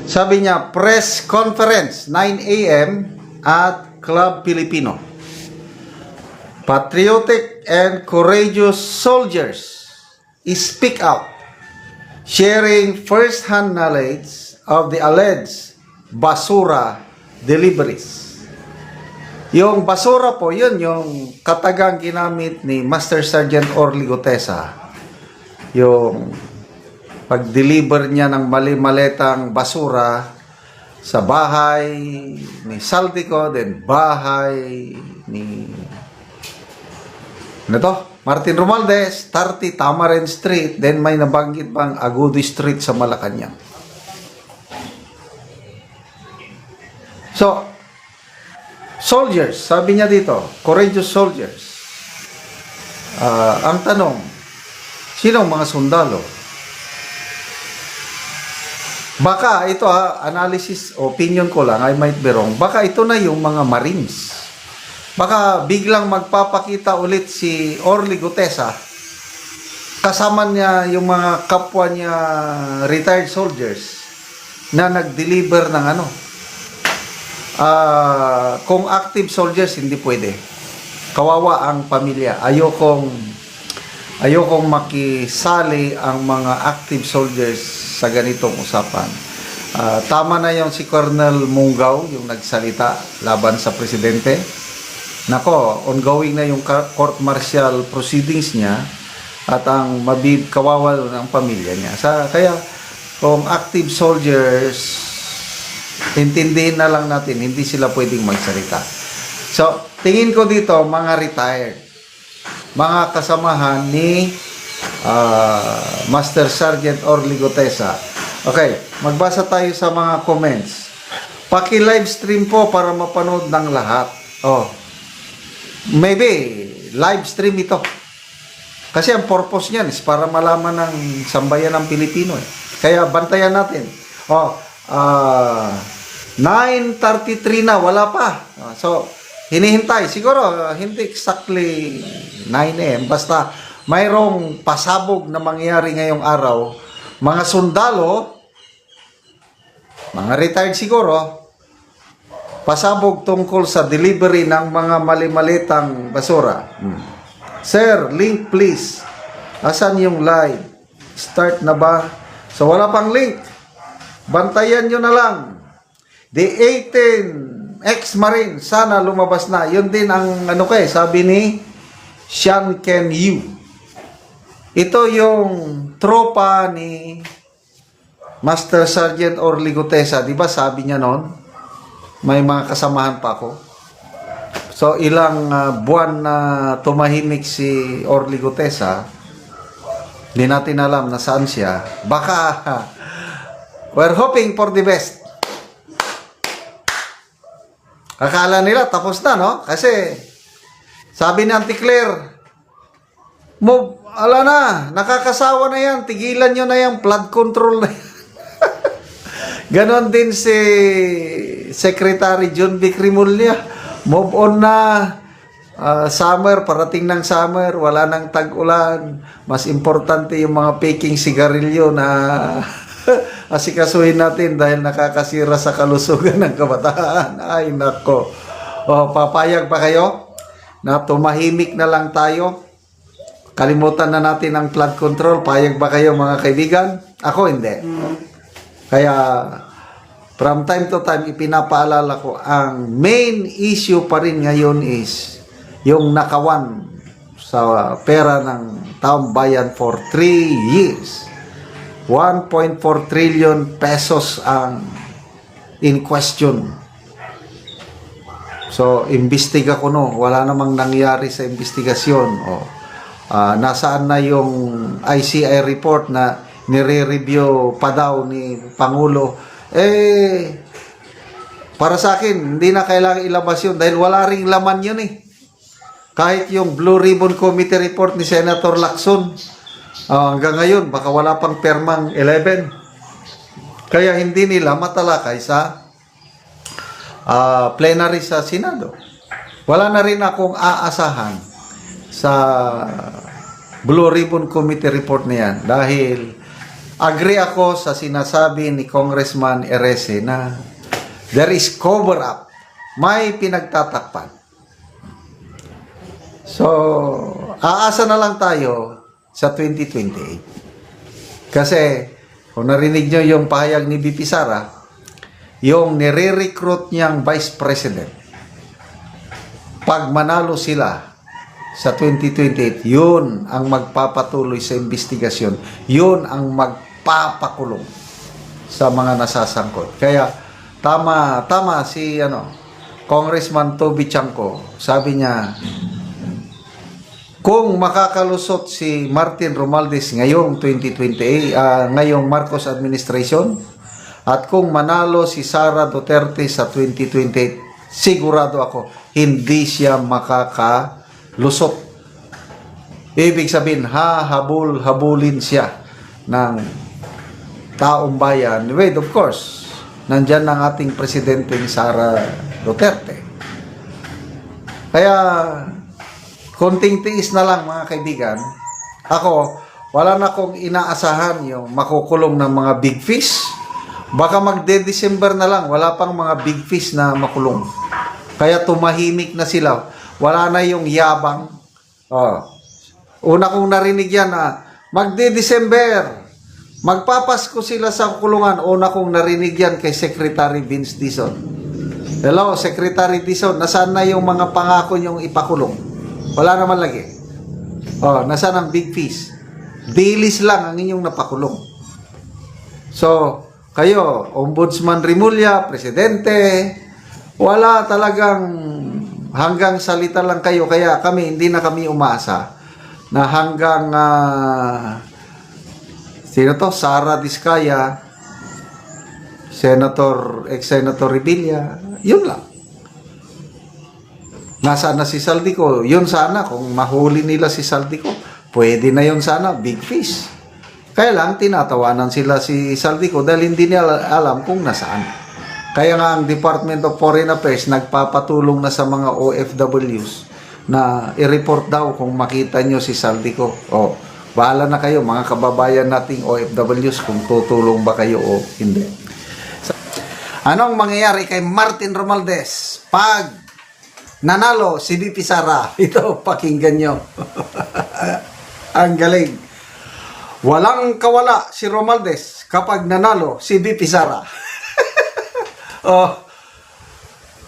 Sabi niya, press conference, 9 a.m. at Club Filipino. Patriotic and courageous soldiers speak out, sharing first-hand knowledge of the alleged basura deliveries. Yung basura po, yun yung katagang ginamit ni Master Sergeant Orly Gutesa. Yung pag-deliver niya ng mali-maletang basura sa bahay ni Saldico, then bahay ni Martin Romualdez, 30 Tamarind Street, then may nabanggit pang Agudo Street sa Malacanang. So, soldiers, sabi niya dito, courageous soldiers. Ang tanong, sino ang mga sundalo? Baka ito analysis, opinion ko lang, I might be wrong. Baka ito na yung mga Marines. Baka biglang magpapakita ulit si Orly Gutesa. Kasama niya yung mga kapwa niya retired soldiers na nag-deliver ng kung active soldiers, hindi pwede. Kawawa ang pamilya. Ayokong makisali ang mga active soldiers sa ganitong usapan. Tama na yung si Colonel Mungaw, yung nagsalita laban sa presidente. Nako, ongoing na yung court martial proceedings niya at ang kawawa ng pamilya niya. Kaya kung active soldiers, intindihin na lang natin, hindi sila pwedeng magsalita. So, tingin ko dito, mga retired, mga kasamahan ni Master Sergeant Orly Gutesa. Okay, magbasa tayo sa mga comments. Paki-live stream po para mapanood ng lahat. Maybe, live stream ito. Kasi ang purpose niyan is para malaman ng sambayan ng Pilipino. Kaya bantayan natin. 9:33 na, wala pa. So, hinihintay. Siguro, hindi exactly 9 a.m. Basta, mayroong pasabog na mangyayari ngayong araw. Mga sundalo, mga retired siguro, pasabog tungkol sa delivery ng mga mali-malitang basura. Sir, link please. Asan yung live? Start na ba? So, wala pang link. Bantayan nyo na lang. The 18 ex-marine, sana lumabas na. Yun din ang sabi ni Sean Ken Yu. Ito yung tropa ni Master Sergeant Orly Gutesa. Diba sabi niya noon, may mga kasamahan pa ako. So, ilang buwan na tumahimik si Orly Gutesa, hindi natin alam na saan siya. Baka, we're hoping for the best. Akala nila tapos na, no? Kasi, sabi ni Auntie Claire, nakakasawa na yan, tigilan nyo na yan, flood control na yan. Ganon din si Secretary John B. Crimolia. Move on na. Summer, parating ng summer, wala nang tag-ulan. Mas importante yung mga peking sigarilyo na asikasuhin natin dahil nakakasira sa kalusugan ng kabataan. Ay, nako. Papayag ba kayo na tumahimik na lang tayo? Kalimutan na natin ang flood control. Payag ba kayo, mga kaibigan? Ako hindi. Kaya, from time to time, ipinapaalala ko, ang main issue pa rin ngayon is yung nakawan sa pera ng taong bayan for 3 years. 1.4 trillion pesos ang in question. So, imbestiga ko wala namang nangyari sa investigasyon. Nasaan na yung ICI report na nire-review pa daw ni Pangulo. Para sa akin, hindi na kailangan ilabas yun dahil wala ring laman yun Kahit yung Blue Ribbon Committee report ni Senator Lacson, hanggang ngayon, baka wala pang permang 11. Kaya hindi nila matalakay sa plenary sa Senado. Wala na rin akong aasahan sa Blue Ribbon Committee report na yan dahil agree ako sa sinasabi ni Congressman Erese na there is cover up. May pinagtatakpan. So, aasa na lang tayo sa 2028. Kasi, kung narinig nyo yung pahayag ni VP Sara, yung nire-recruit niyang Vice President, pag manalo sila sa 2028, yun ang magpapatuloy sa investigasyon. Yun ang magpapakulong sa mga nasasangkot. Kaya, tama si Congressman Toby Chanco. Sabi niya, kung makakalusot si Martin Romualdez ngayong 2028, ngayong Marcos administration, at kung manalo si Sara Duterte sa 2028, sigurado ako, hindi siya makakalusot. Ibig sabihin, habulin siya ng taong bayan. Wait, of course, nandyan ang ating presidenteng Sara Duterte. Kaya, konting tiis na lang mga kaibigan. Ako, wala na akong inaasahan yung makukulong ng mga big fish. Baka magde-December na lang, wala pang mga big fish na makulong. Kaya tumahimik na sila. Wala na yung yabang. Una kong narinig yan na magde-December, magpapasko sila sa kulungan. Una kong narinig yan kay Secretary Vince Dizon. Hello, Secretary Dizon, nasaan na yung mga pangako niyong ipakulong? Wala naman lagi. Nasaan ang big fish? Dilis lang ang inyong napakulong. So, kayo, Ombudsman Rimulya, Presidente, wala talagang hanggang salita lang kayo. Kaya kami, hindi na kami umaasa na hanggang Sara Diskaya, ex-Senator Revilla, yun lang. Nasaan na si Saldico? Yun sana, kung mahuli nila si Saldico, pwede na yun sana, big fish. Kaya lang, tinatawanan sila si Saldico dahil hindi nila alam kung nasaan. Kaya nga ang Department of Foreign Affairs nagpapatulong na sa mga OFWs na i-report daw kung makita nyo si Saldico. Bahala na kayo mga kababayan nating OFWs kung tutulong ba kayo o hindi. Anong mangyayari kay Martin Romualdez pag nanalo si VP Sara? Ito, pakinggan nyo. Ang galing. Walang kawala si Romualdez kapag nanalo si VP Sara.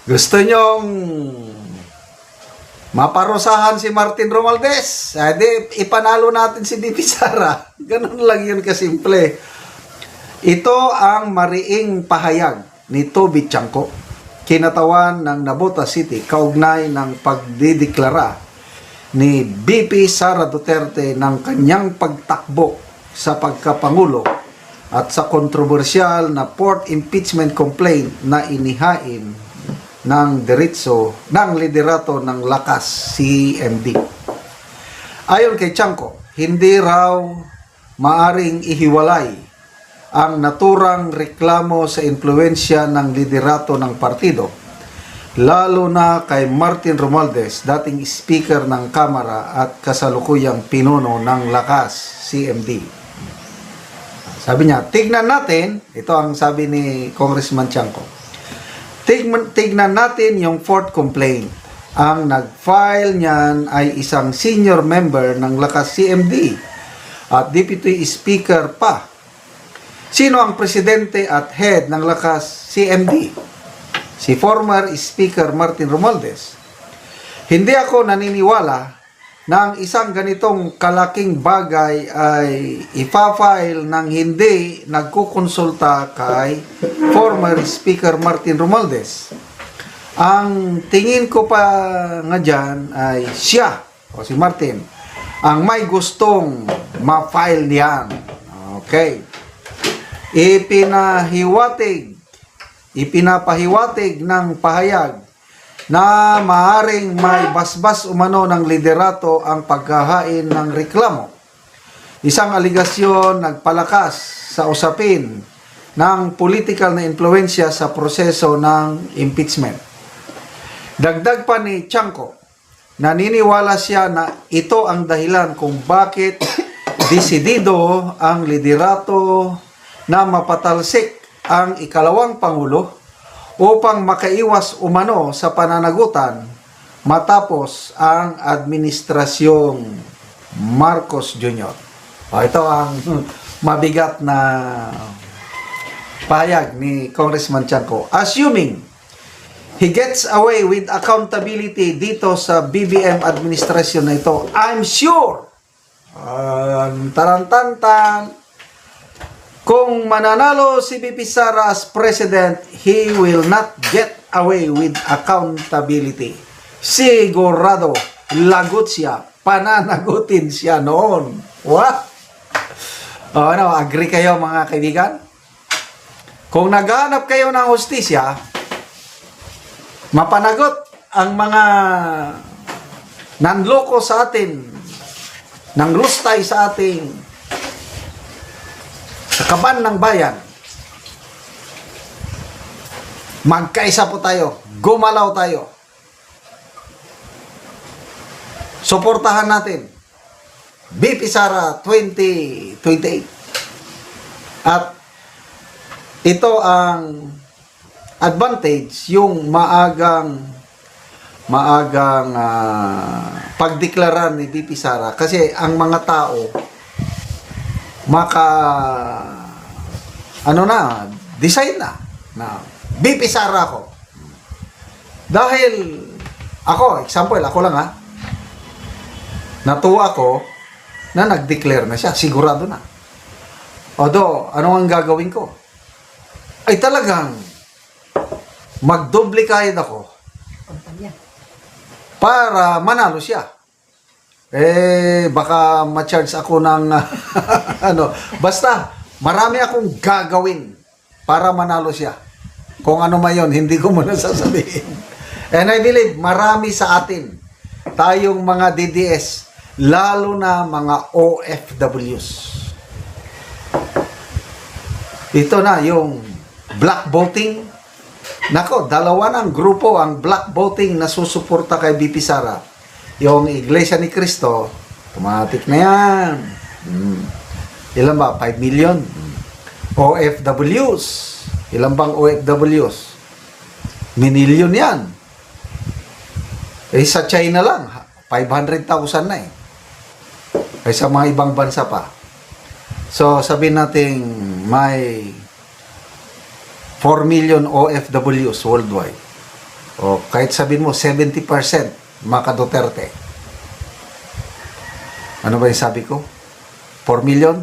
Gusto nyong maparusahan si Martin Romualdez? Di, ipanalo natin si VP Sara. Ganun lang yun kasimple. Ito ang mariing pahayag ni Toby Chanco, kinatawan ng Navotas City, kaugnay ng pagdideklara ni VP Sara Duterte ng kanyang pagtakbo sa pagkapangulo at sa kontrobersyal na fourth impeachment complaint na inihain ng diretso ng liderato ng Lakas CMD. Ayon kay Chanco, hindi raw maaring ihiwalay ang naturang reklamo sa impluwensya ng liderato ng partido, lalo na kay Martin Romualdez, dating speaker ng Kamara at kasalukuyang pinuno ng Lakas CMD. Sabi niya, tignan natin, ito ang sabi ni Congressman Chanco, tignan natin yung fourth complaint. Ang nag-file niyan ay isang senior member ng Lakas CMD at deputy speaker pa. Sino ang presidente at head ng Lakas CMD? Si former Speaker Martin Romualdez. Hindi ako naniniwala na ang isang ganitong kalaking bagay ay ipafile ng hindi nagkukonsulta kay former Speaker Martin Romualdez. Ang tingin ko pa nga dyan ay siya, o si Martin, ang may gustong ma-file niyan. Okay. Ipinapahiwatig ng pahayag na maaring may basbas umano ng liderato ang paghahain ng reklamo. Isang aligasyon nagpalakas sa usapin ng political na impluensya sa proseso ng impeachment. Dagdag pa ni Chanco, naniniwala siya na ito ang dahilan kung bakit desidido ang liderato na mapatalsik ang ikalawang Pangulo upang makaiwas umano sa pananagutan matapos ang administrasyong Marcos Jr. Ito ang mabigat na pahayag ni Congressman Chanco. Assuming he gets away with accountability dito sa BBM administrasyon na ito, I'm sure, tarantantan, kung mananalo si BP Sara as president, he will not get away with accountability. Sigurado, lagot siya, pananagutin siya noon. What? Agree kayo mga kaibigan? Kung naghahanap kayo ng hustisya, mapanagot ang mga nanloko sa atin, nanglustay sa ating sa kaban ng bayan, magkaisa po tayo, gumalaw tayo, suportahan natin BP Sara 2028. At ito ang advantage, yung maagang pagdeklara ni BP Sara, kasi ang mga tao decide na BP Sara ako. Dahil ako, example, ako lang natuwa ko na nag-declare na siya, sigurado na. Although, ano ang gagawin ko? Ay talagang magdoble kahit ako para manalo siya. Baka ma-charge ako ng basta marami akong gagawin para manalo siya. Kung ano man yun, hindi ko muna sasabihin. And I believe marami sa atin, tayong mga DDS, lalo na mga OFWs. Ito na yung black voting. Nako, dalawa ng grupo ang black voting na susuporta kay BP Sara. Yung Iglesia ni Cristo, automatic na yan. Ilan ba? 5 million. OFWs. Ilan bang OFWs? Minilyon yan. Sa China lang, 500,000 na ay sa mga ibang bansa pa. So, sabihin natin may 4 million OFWs worldwide. O kahit sabihin mo 70% maka Duterte. Ano ba yung sabi ko? 4 million?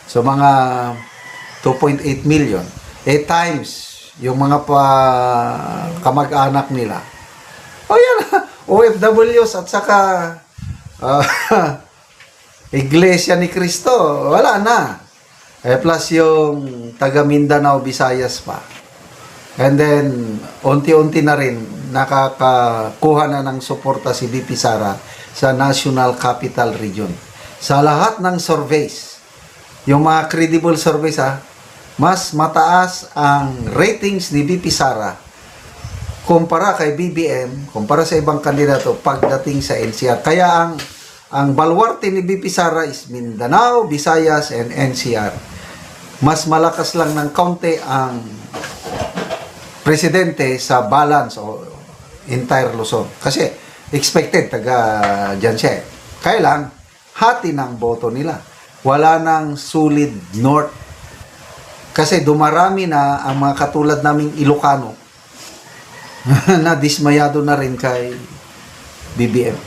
So, mga 2.8 million. Times yung mga kamag-anak nila. Yan. OFWs at saka Iglesia ni Cristo, wala na. Plus yung taga Mindanao, Visayas pa. And then, unti-unti na rin nakakakuha na ng suporta si BP Sara sa National Capital Region. Sa lahat ng surveys, yung mga credible surveys mas mataas ang ratings ni BP Sara kumpara kay BBM, kumpara sa ibang kandidato pagdating sa NCR. Kaya ang baluarte ni BP Sara is Mindanao, Visayas, and NCR. Mas malakas lang ng kaunti ang presidente sa balance o entire Luzon. Kasi expected taga dyan siya. Kaya lang, hati ng boto nila. Wala nang solid north. Kasi dumarami na ang mga katulad naming Ilocano na dismayado na rin kay BBM.